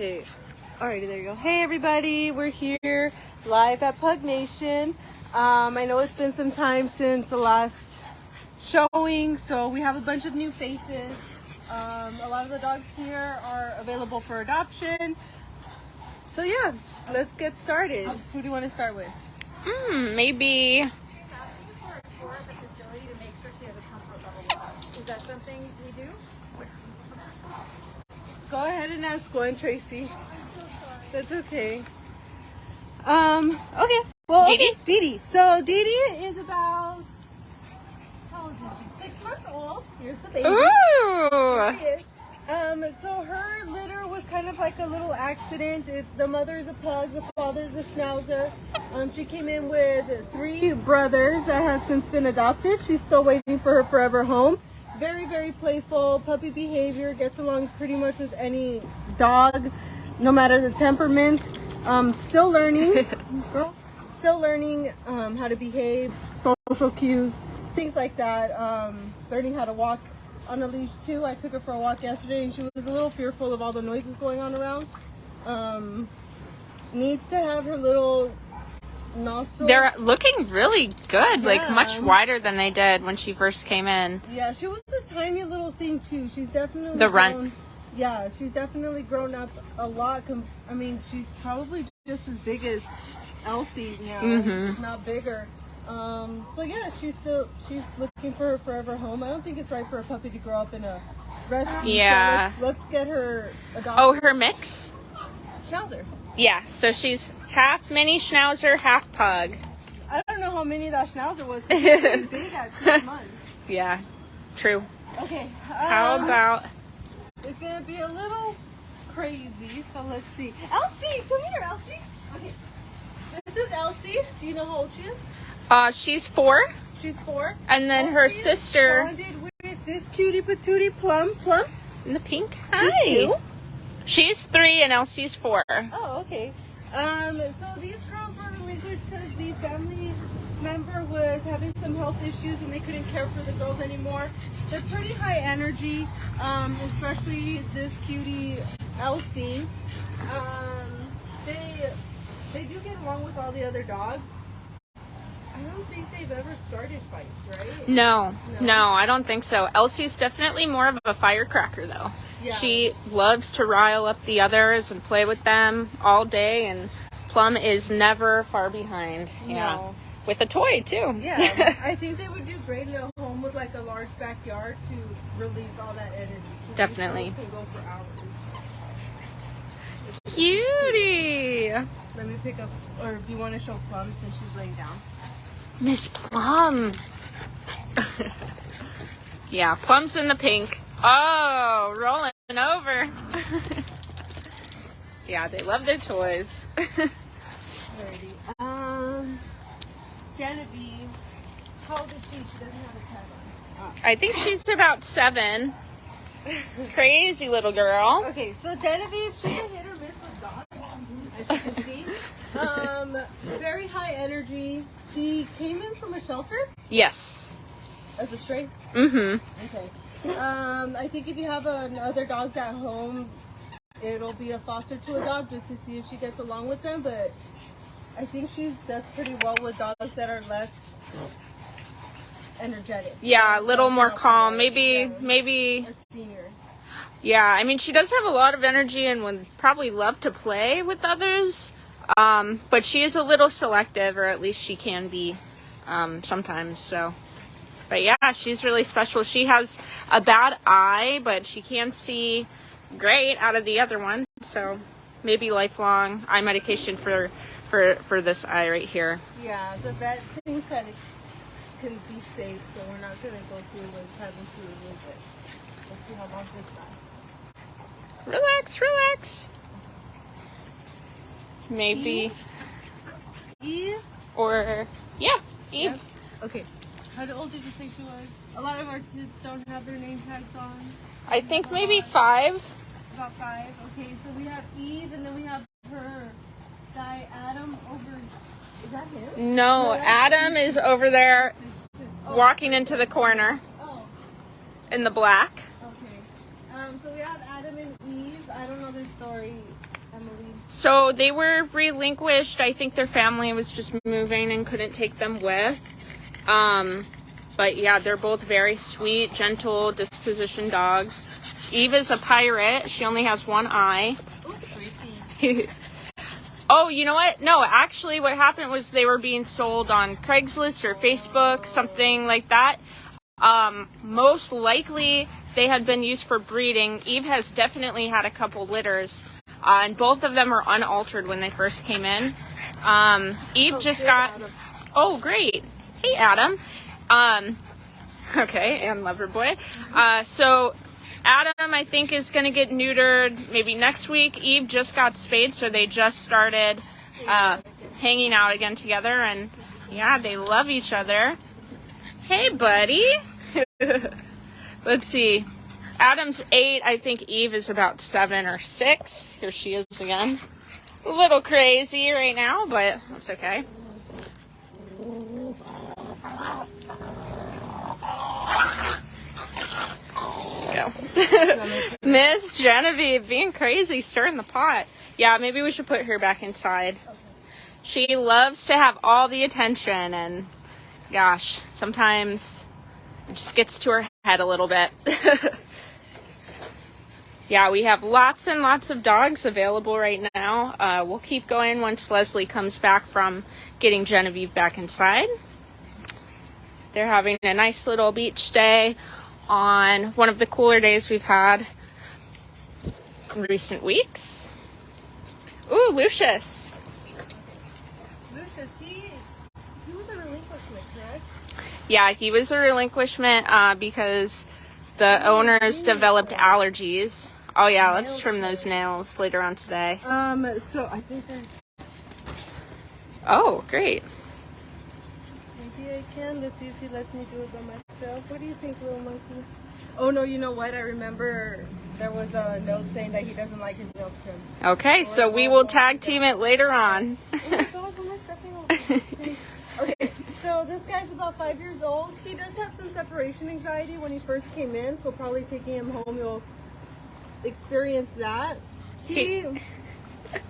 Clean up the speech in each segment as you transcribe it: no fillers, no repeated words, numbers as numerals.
Okay. Alrighty, there you go. Hey everybody, we're here live at Pug Nation. I know it's been some time since the last showing, so we have a bunch of new faces. A lot of the dogs here are available for adoption. So yeah, let's get started. Who do you want to start with? Maybe. Is that something we do? Go ahead and ask one, Tracy. That's okay. Okay. Well, Didi? okay. Didi. So Didi is about, how old is she? 6 months old. Here's the baby. Ooh. Here he is. So her litter was kind of like a little accident. The mother is a pug, the father is a schnauzer. She came in with 3 brothers that have since been adopted. She's still waiting for her forever home. Very, very playful, puppy behavior, gets along pretty much with any dog, no matter the temperament. Still learning, girl, still learning how to behave, social cues, things like that. Learning how to walk on a leash too. I took her for a walk yesterday and she was a little fearful of all the noises going on around. Needs to have her little nostrils. They're looking really good, Yeah. like much wider than they did when she first came in. Yeah, she was this tiny little thing too. She's definitely The runt. grown, yeah, she's definitely grown up a lot. I mean, she's probably just as big as Elsie now, if not bigger. So yeah, she's looking for her forever home. I don't think it's right for a puppy to grow up in a rescue. Yeah. So let's get her adopted. Oh, her mix? Schnauzer. Yeah, so she's half mini schnauzer, half pug. I don't know how many that Schnauzer was. Because she's pretty big at 6 months. Yeah, true. Okay. How about... It's gonna be a little crazy, so let's see. Elsie, come here, Elsie. Okay. This is Elsie. Do you know how old she is? She's 4. She's 4. And then her Elsie is sister... bonded with this cutie patootie Plum. Plum? In the pink? She's Hi. 2. She's 3 and Elsie's 4. Oh, okay. So these girls were relinquished because the family member was having some health issues and they couldn't care for the girls anymore. They're pretty high energy, especially this cutie Elsie. They do get along with all the other dogs. I don't think they've ever started fights, right? No, I don't think so. Elsie's definitely more of a firecracker, though. Yeah. She loves to rile up the others and play with them all day, and Plum is never far behind. Yeah. No. With a toy, too. Yeah, I think they would do great in a home with like a large backyard to release all that energy. Definitely. These girls can go for hours. Cutie! Let me pick up, or if you want to show Plum since she's laying down. Miss Plum! Yeah, Plum's in the pink. Oh, rolling over. Yeah, they love their toys. Alrighty. Genevieve. How old is she? She doesn't have a tag on. I think she's about 7. Crazy little girl. Okay, so Genevieve, she's a hit or miss with dogs, as you can see. Very high energy. She came in from a shelter Yes. as a stray. Mm-hmm. Okay. I think if you have other dogs at home, it'll be a foster to a dog just to see if she gets along with them. But I think she does pretty well with dogs that are less energetic. Yeah, a little more calm. Yeah. Maybe. A senior. Yeah, I mean, she does have a lot of energy and would probably love to play with others. But she is a little selective, or at least she can be sometimes. So, but yeah, she's really special. She has a bad eye, but she can see great out of the other one. So maybe lifelong eye medication for this eye right here. Yeah, the vet thinks that it can be safe, so we're not going to go through like having to remove it. Let's see how long this lasts. Relax. Maybe. Eve? Or, yeah, Eve. Yeah. Okay. How old did you say she was? A lot of our kids don't have their name tags on. I think maybe 5. About 5. Okay, so we have Eve, and then we have her guy Adam over. Is that him? No, Adam is over there walking into the corner Oh, in the black. okay. So we have Adam and Eve. I don't know their story family? So they were relinquished. I think their family was just moving and couldn't take them with. But yeah, they're both very sweet, gentle disposition dogs. Eve is a pirate. She only has one eye. Ooh, creepy. Oh, you know what? No, actually what happened was they were being sold on Craigslist or Facebook, something like that. Most likely they had been used for breeding. Eve has definitely had a couple litters, and both of them are unaltered when they first came in. Eve just got... Adam. Oh, great. Hey, Adam. Okay, and Loverboy. So Adam, I think, is going to get neutered maybe next week. Eve just got spayed, so they just started hanging out again together, and yeah, they love each other. Hey, buddy. Let's see. Adam's 8. I think Eve is about 7 or 6. Here she is again. A little crazy right now, but that's okay. Go. Miss Genevieve being crazy, stirring the pot. Yeah, maybe we should put her back inside. She loves to have all the attention, and gosh, sometimes it just gets to her head a little bit. Yeah, we have lots and lots of dogs available right now. We'll keep going once Leslie comes back from getting Genevieve back inside. They're having a nice little beach day on one of the cooler days we've had in recent weeks. Ooh, Lucious. Lucious, he was a relinquishment, correct? Yeah, he was a relinquishment because the owners developed allergies. Oh yeah, let's trim those nails later on today. So I think Oh, great. maybe I can. Let's see if he lets me do it by myself. What do you think, little monkey? Oh no, you know what? I remember there was a note saying that he doesn't like his nails trimmed. Okay, so we will tag team it later on. Oh my God, am I stepping over? Okay, so this guy's about 5 years old. He does have some separation anxiety when he first came in, so probably taking him home, you'll experience that. He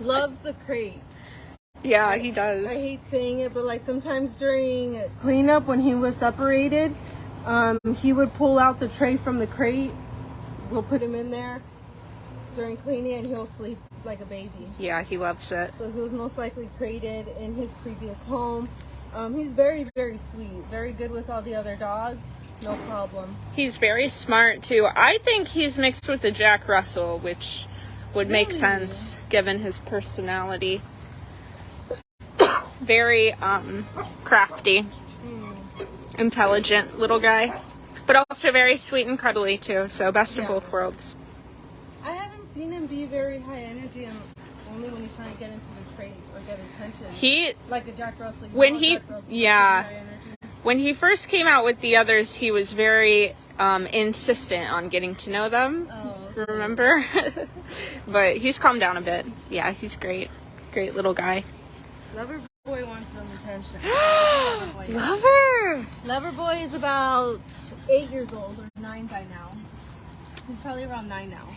loves the crate. Yeah, he does. I hate saying it, but like sometimes during cleanup when he was separated, he would pull out the tray from the crate. We'll put him in there during cleaning and he'll sleep like a baby. Yeah, he loves it. So he was most likely crated in his previous home. He's very, very sweet. Very good with all the other dogs. No problem. He's very smart too. I think he's mixed with a Jack Russell, which would make sense given his personality. Very crafty, intelligent little guy, but also very sweet and cuddly too. So best of both worlds. I haven't seen him be very high energy, and only when he's trying to get into the crate or get attention. He like a Jack Russell. When he first came out with the others, he was very insistent on getting to know them. Oh, okay. Remember? But he's calmed down a bit. Yeah, he's great. Great little guy. Loverboy wants some attention. Lover! Loverboy is about 8 years old, or 9 by now. He's probably around 9 now.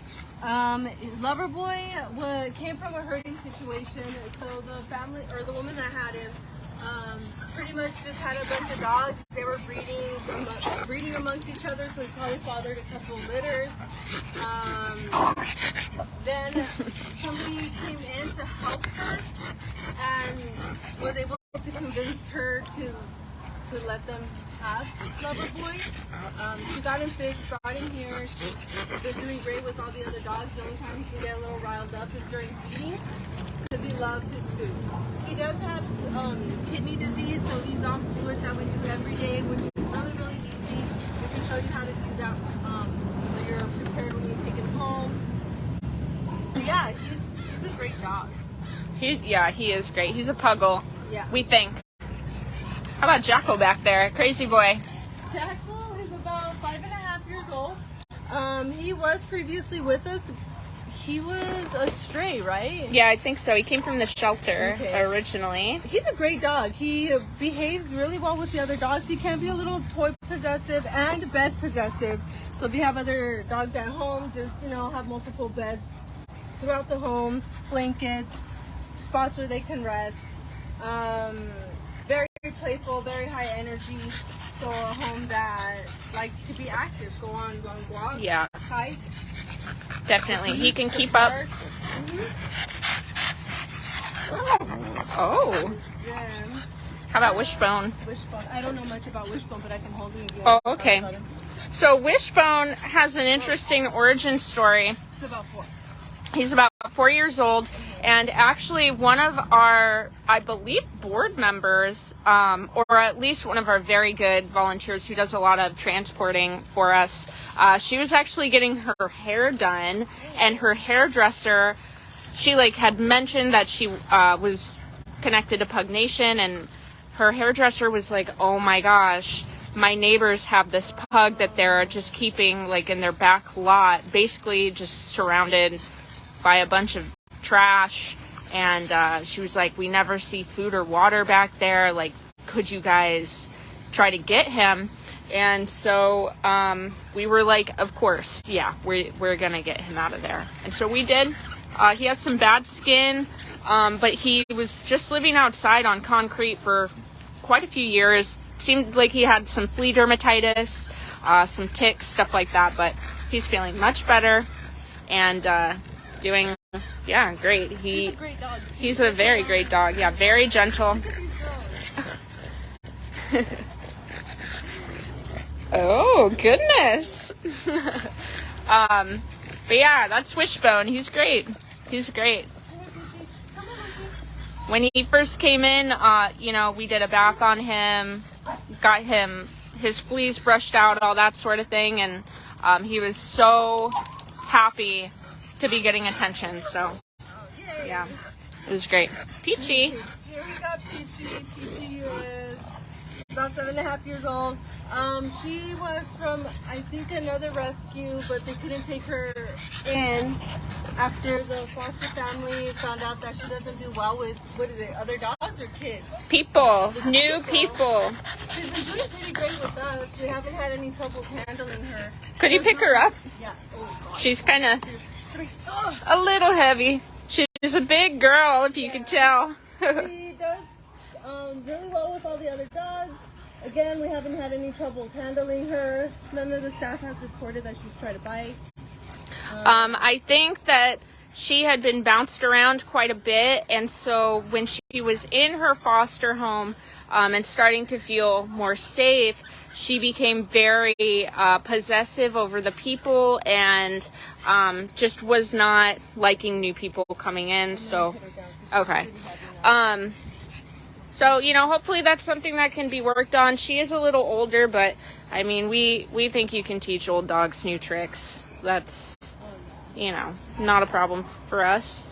Loverboy came from a herding situation, so the family, or the woman that had him, pretty much just had a bunch of dogs. They were breeding amongst each other, so he probably fathered a couple litters. Then somebody came in to help her and was able to convince her to let them have Loverboy. She got him fixed, brought him here. She's been doing great with all the other dogs. The only time he can get a little riled up is during feeding because he loves his food. He does have kidney disease, so he's on fluids that we do every day, which is really, really easy. We can show you how to do that so you're prepared when you take him home. But yeah, he's a great dog. He is great. He's a puggle. Yeah. We think. How about Jackal back there? Crazy boy. Jackal is about 5.5 years old. He was previously with us. He was a stray, right? Yeah, I think so. He came from the shelter originally. He's a great dog. He behaves really well with the other dogs. He can be a little toy possessive and bed possessive. So if you have other dogs at home, just, have multiple beds throughout the home, blankets, spots where they can rest. Very playful, very high energy. So a home that likes to be active, go on long walks, hikes. Definitely. He can keep up. Oh. How about Wishbone? Wishbone. I don't know much about Wishbone, but I can hold him. Oh, okay. So Wishbone has an interesting origin story. He's about 4. He's about 4 years old, and actually one of our, I believe, board members, or at least one of our very good volunteers who does a lot of transporting for us, she was actually getting her hair done, and her hairdresser, she had mentioned that she was connected to Pug Nation, and her hairdresser was like, oh my gosh, my neighbors have this pug that they're just keeping in their back lot, basically just surrounded by a bunch of trash, and she was like, we never see food or water back there, could you guys try to get him? And so we were like, of course, yeah, we're gonna get him out of there. And so we did. He has some bad skin, but he was just living outside on concrete for quite a few years. Seemed like he had some flea dermatitis, some ticks, stuff like that, but he's feeling much better and doing, great. He's a great dog. He's a very great dog. Yeah, very gentle. Oh, goodness. But yeah, that's Wishbone. He's great. He's great. When he first came in, we did a bath on him, got him his fleas brushed out, all that sort of thing, and he was so happy to be getting attention. So yeah, it was great. Peachy. Here we got Peachy. Peachy is about 7.5 years old. She was from, I think, another rescue, but they couldn't take her in after the foster family found out that she doesn't do well with, other dogs or kids? People. New people. She's been doing pretty great with us. We haven't had any trouble handling her. Could you pick her up? Yeah. Oh, God. She's kind of a little heavy. She's a big girl, if you can tell. She does really well with all the other dogs. Again, we haven't had any troubles handling her. None of the staff has reported that she's tried to bite. I think that she had been bounced around quite a bit, and so when she was in her foster home and starting to feel more safe, she became very possessive over the people and just was not liking new people coming in. So, okay. So, hopefully that's something that can be worked on. She is a little older, but, I mean, we think you can teach old dogs new tricks. That's, not a problem for us.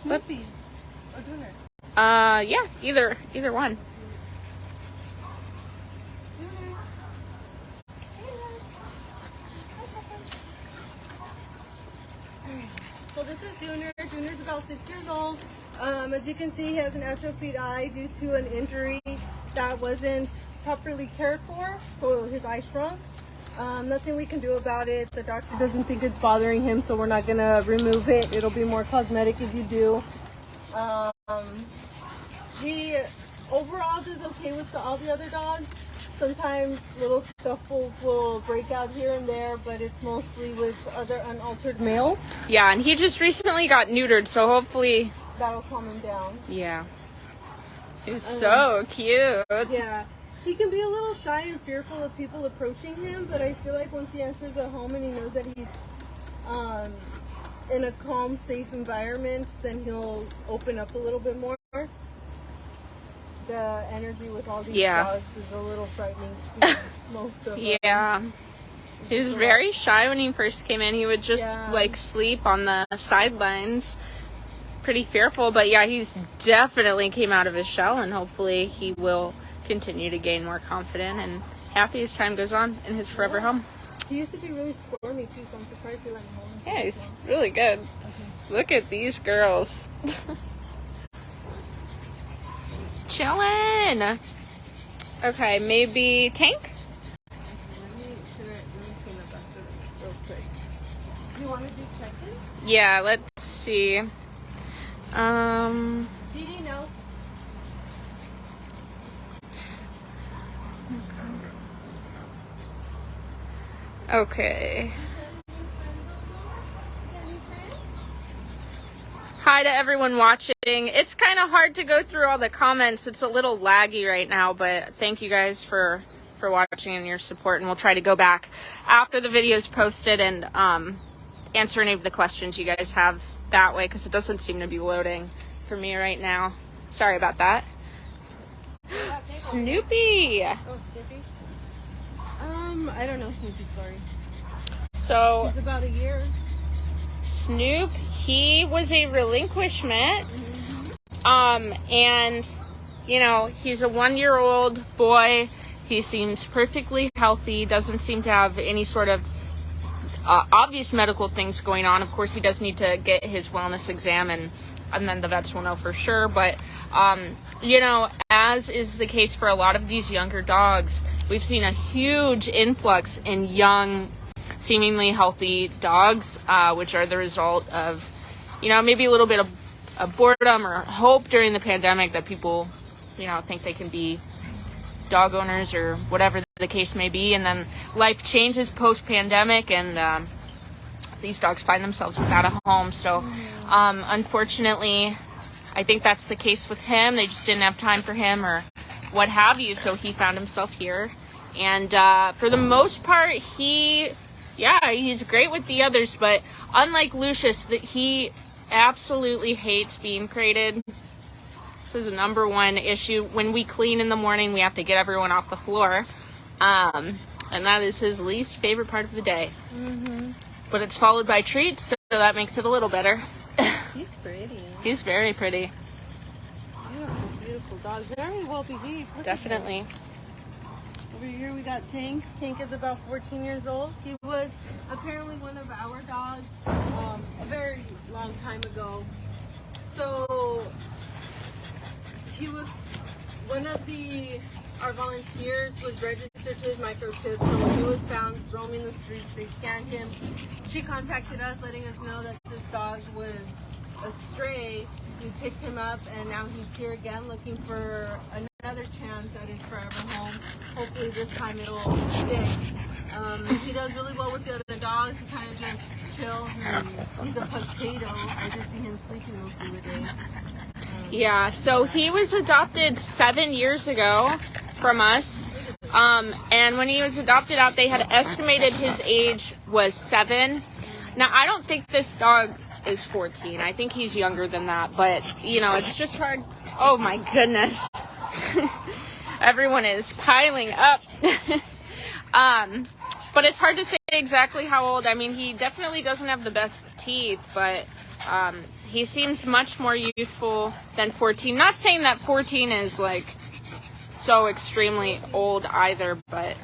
Snoopy or Dooner? Yeah, either one. So this is Dooner. Dooner's about 6 years old. As you can see, he has an atrophied eye due to an injury that wasn't properly cared for, so his eye shrunk. Nothing we can do about it. The doctor doesn't think it's bothering him, so we're not going to remove it. It'll be more cosmetic if you do. He overall does okay with all the other dogs. Sometimes little scuffles will break out here and there, but it's mostly with other unaltered males. Yeah, and he just recently got neutered, so hopefully that'll calm him down. Yeah. He's so cute. Yeah. He can be a little shy and fearful of people approaching him, but I feel like once he enters a home and he knows that he's in a calm, safe environment, then he'll open up a little bit more. The energy with all these dogs is a little frightening to most of them. Yeah. He was very shy when he first came in. He would just sleep on the sidelines. Pretty fearful, but yeah, he's definitely came out of his shell, and hopefully he will continue to gain more confident and happy as time goes on in his forever home. He used to be really squirmy too, so I'm surprised he went home. Yeah, he's really good. Okay. Look at these girls. Chillin'. Okay, maybe Tank? Let me clean up after this real quick. You want to do check-in? Yeah, let's see. Didi, no. Okay. Hi to everyone watching. It's kind of hard to go through all the comments. It's a little laggy right now, but thank you guys for watching and your support, and we'll try to go back after the video is posted and answer any of the questions you guys have that way, because it doesn't seem to be loading for me right now. Sorry about that. Snoopy. Oh, Snoopy. I don't know Snoopy's story. So It's about a year. Snoop, he was a relinquishment, and you know, he's a 1-year-old boy. He seems perfectly healthy, doesn't seem to have any sort of obvious medical things going on. Of course, he does need to get his wellness exam, and then the vets will know for sure. But you know, as is the case for a lot of these younger dogs, we've seen a huge influx in young, seemingly healthy dogs, which are the result of, you know, maybe a little bit of boredom or hope during the pandemic that people, you know, think they can be dog owners or whatever the case may be, and then life changes post-pandemic, and these dogs find themselves without a home. So unfortunately, I think that's the case with him. They just didn't have time for him or what have you, so he found himself here. And for the most part, he's great with the others, but unlike Lucious, that he absolutely hates being crated. This is a number one issue. When we clean in the morning, we have to get everyone off the floor, and that is his least favorite part of the day. But it's followed by treats, so that makes it a little better. He's pretty. He's very pretty. Beautiful, beautiful dog. Very well behaved. Definitely. Over here we got Tank. Tank is about 14 years old. He was apparently one of our dogs a very long time ago. So he was one of our volunteers was registered to his microchip. So when he was found roaming the streets, they scanned him. She contacted us, letting us know that this dog was a stray. We picked him up, and now he's here again looking for another chance at his forever home. Hopefully this time it'll stick. He does really well with the other dogs. He kind of just chills, and he's a potato. I just see him sleeping most of the day. Yeah, so he was adopted 7 years ago from us. And when he was adopted out, they had estimated his age was 7. Now, I don't think this dog is 14. I think he's younger than that, but you know, it's just hard. Oh my goodness. Everyone is piling up. But it's hard to say exactly how old. I mean, he definitely doesn't have the best teeth, but he seems much more youthful than 14. Not saying that 14 is like so extremely old either, but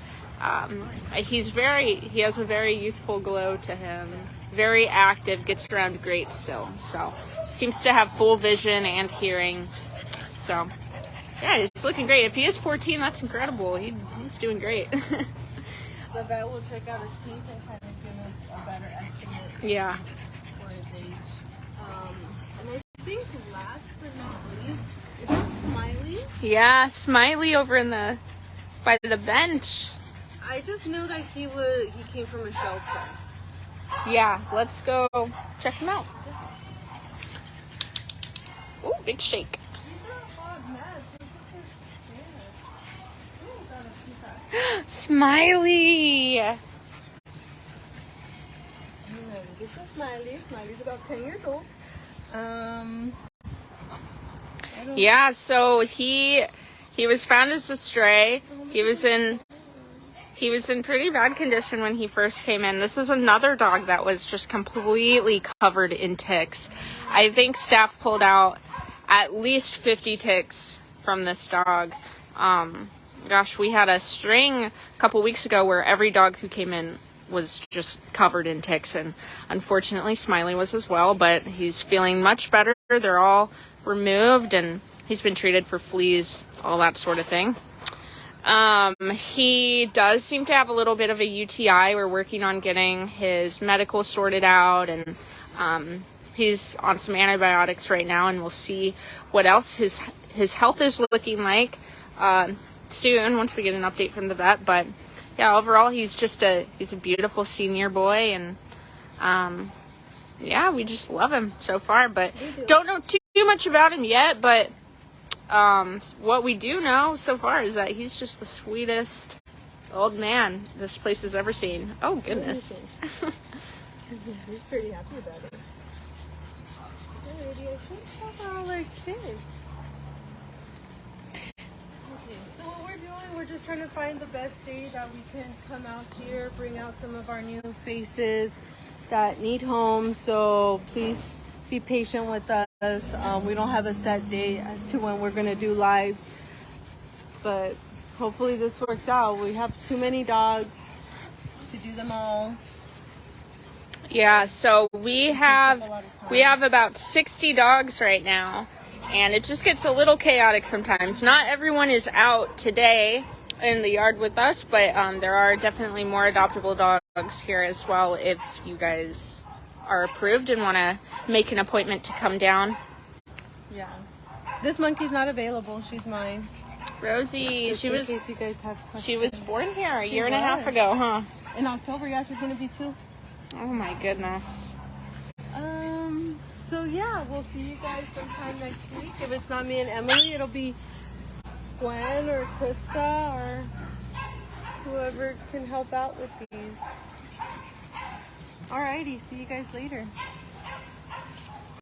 he has a very youthful glow to him. Very active, gets around great still. So seems to have full vision and hearing. So yeah, he's looking great. If he is 14, that's incredible. He's doing great. The vet will check out his teeth and kind of give us a better estimate. Yeah. For his age. And I think last but not least, is that Smiley? Yeah, Smiley over by the bench. I just know that he came from a shelter. Yeah, let's go check him out. Ooh, big shake. These are a hot mess. Look at this. Ooh, got a Smiley. This is Smiley. Smiley's about 10 years old. Yeah, so he was found as a stray. He was in pretty bad condition when he first came in. This is another dog that was just completely covered in ticks. I think staff pulled out at least 50 ticks from this dog. Gosh, we had a string a couple weeks ago where every dog who came in was just covered in ticks, and unfortunately Smiley was as well, but he's feeling much better. They're all removed, and he's been treated for fleas, all that sort of thing. He does seem to have a little bit of a UTI. We're working on getting his medical sorted out, and He's on some antibiotics right now, and we'll see what else his health is looking like soon once we get an update from the vet. But yeah, overall he's a beautiful senior boy, and yeah, we just love him so far, but don't know too much about him yet. But what we do know so far is that he's just the sweetest old man this place has ever seen. Oh goodness. He's pretty happy about it. Alrighty, I should have all our kids. Okay, so what we're doing, we're just trying to find the best day that we can come out here, bring out some of our new faces that need homes. So please be patient with us. We don't have a set date as to when we're going to do lives, but hopefully this works out. We have too many dogs to do them all. Yeah, so we have about 60 dogs right now, and it just gets a little chaotic sometimes. Not everyone is out today in the yard with us, but there are definitely more adoptable dogs here as well if you guys are approved and want to make an appointment to come down. Yeah. This monkey's not available. She's mine. Rosie, she was born here a year and a half ago, huh? In October, yeah, she's going to be 2. Oh my goodness. So yeah, we'll see you guys sometime next week. If it's not me and Emily, it'll be Gwen or Krista or whoever can help out with these. Alrighty, see you guys later.